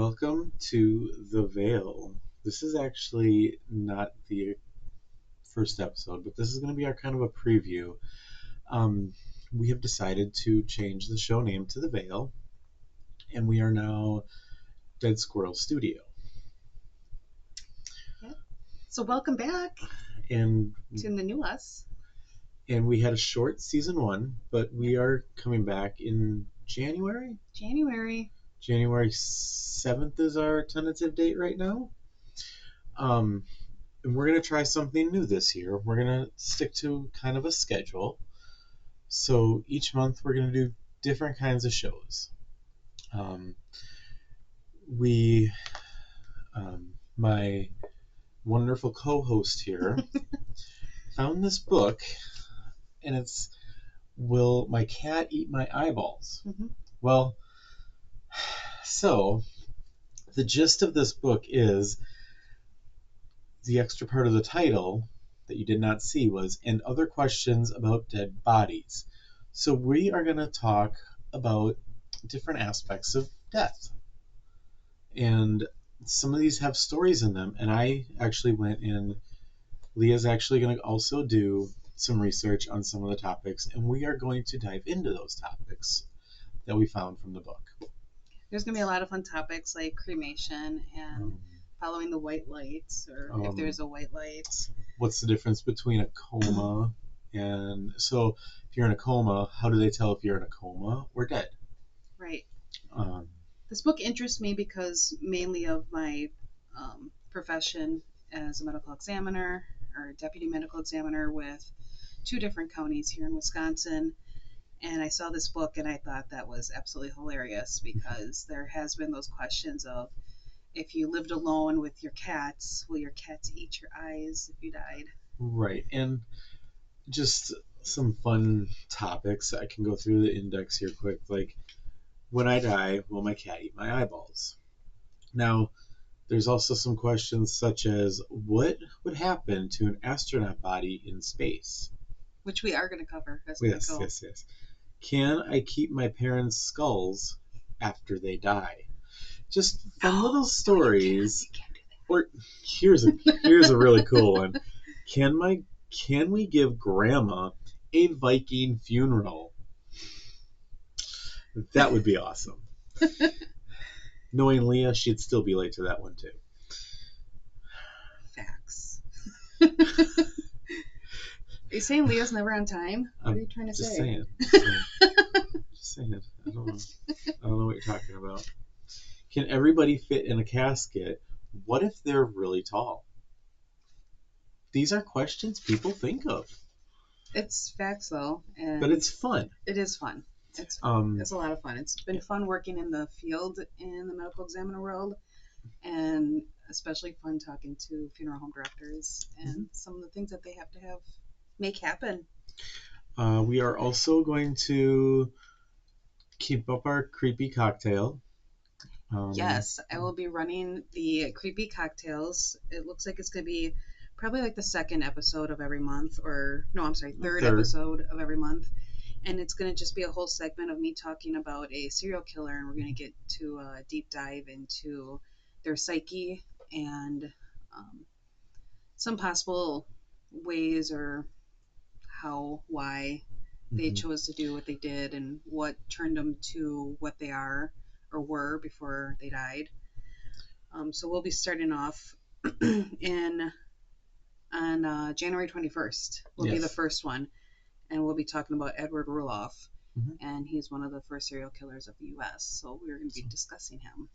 Welcome to The Veil. This is actually not the first episode, but this is going to be our kind of a preview. We have decided to change the show name to The Veil, and we are now Dead Squirrel Studio. Yeah. So welcome back And to the new us. And we had a short season 1, but we are coming back in January. January 7th is our tentative date right now. And we're going to try something new this year. We're going to stick to kind of a schedule. So each month we're going to do different kinds of shows. My wonderful co-host here found this book, and it's Will My Cat Eat My Eyeballs? Mm-hmm. Well, so the gist of this book is the extra part of the title that you did not see was "and other questions about dead bodies." So we are going to talk about different aspects of death. And some of these have stories in them. And I actually went in, Leah's actually going to also do some research on some of the topics. And we are going to dive into those topics that we found from the book. There's going to be a lot of fun topics like cremation and following the white lights, or if there's a white light. What's the difference between a coma and... So if you're in a coma, how do they tell if you're in a coma or dead? Right. This book interests me because mainly of my profession as a medical examiner or deputy medical examiner with 2 different counties here in Wisconsin. And I saw this book and I thought that was absolutely hilarious because there has been those questions of, if you lived alone with your cats, will your cats eat your eyes if you died? Right. And just some fun topics. I can go through the index here quick. Like, when I die, will my cat eat my eyeballs? Now, there's also some questions such as, what would happen to an astronaut body in space? Which we are going to cover as we go. Yes. Can I keep my parents' skulls after they die? Just fun little stories. You can't do that. Or here's a really cool one. Can we give Grandma a Viking funeral? That would be awesome. Knowing Leah, she'd still be late to that one too. Facts. Are you saying Leah's never on time? What are you trying to Just say? Just saying. I don't know what you're talking about. Can everybody fit in a casket? What if they're really tall? These are questions people think of. It's facts though, but it's fun. It is fun. It's a lot of fun. It's been fun working in the field in the medical examiner world, and especially fun talking to funeral home directors and some of the things that they have to make happen. We are also going to keep up our creepy cocktail. Yes, I will be running the creepy cocktails. It looks like it's going to be probably like the second episode of every month, third episode of every month. And it's going to just be a whole segment of me talking about a serial killer, and we're going to get to a deep dive into their psyche and some possible ways or why they chose to do what they did and what turned them to what they are or were before they died. So we'll be starting off on January 21st. Will be the first one. And we'll be talking about Edward Roloff, and he's one of the first serial killers of the U.S., so we're going to be discussing him.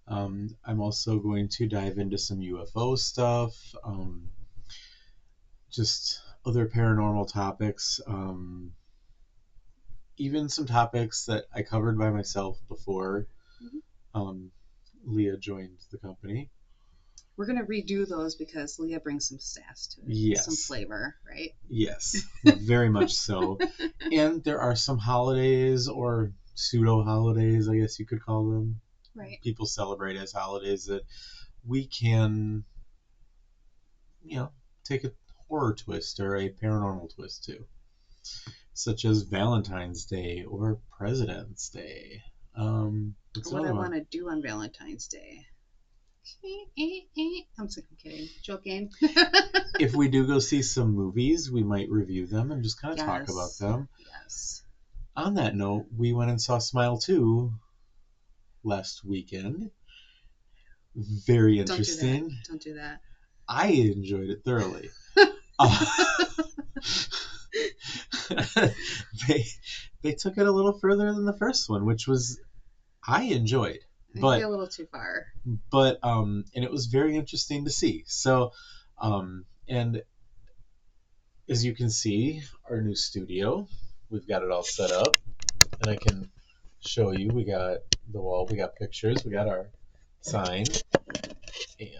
I'm also going to dive into some UFO stuff, just other paranormal topics, even some topics that I covered by myself before Leah joined the company. We're going to redo those because Leah brings some sass to it. Yes. Some flavor, right? Yes, very much so. And there are some holidays or pseudo-holidays, I guess you could call them. Right. People celebrate as holidays that we can, take a horror twist or a paranormal twist to. Such as Valentine's Day or President's Day. What's What I another want one? to do on Valentine's Day. I'm kidding. Joking. If we do go see some movies, we might review them and just kind of talk about Yes. them. Yes. On that note, we went and saw Smile 2 last weekend. Very interesting. Don't do that. I enjoyed it thoroughly. They took it a little further than the first one, which was I enjoyed. Maybe a little too far. But and it was very interesting to see. So and as you can see, our new studio, we've got it all set up, and I can show you. We got the wall, we got pictures, we got our sign, and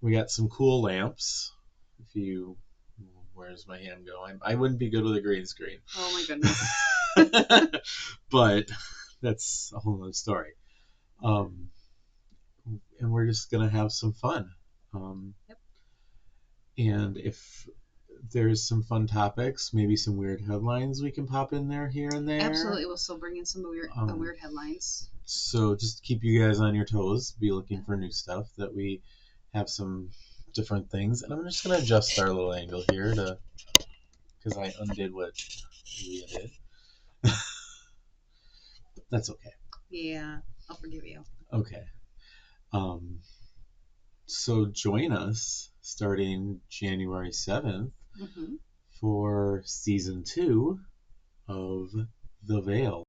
we got some cool lamps. If you, where's my hand going? I wouldn't be good with a green screen. Oh my goodness. But that's a whole other story. And we're just gonna have some fun. Yep. And if there's some fun topics, maybe some weird headlines we can pop in there here and there. Absolutely, we'll still bring in some weird headlines. So just keep you guys on your toes. Be looking for new stuff, that we have some different things. And I'm just gonna adjust our little angle here because I undid what Leah did. That's okay. Yeah, I'll forgive you. Okay. So join us starting January 7th for season 2 of The Veil.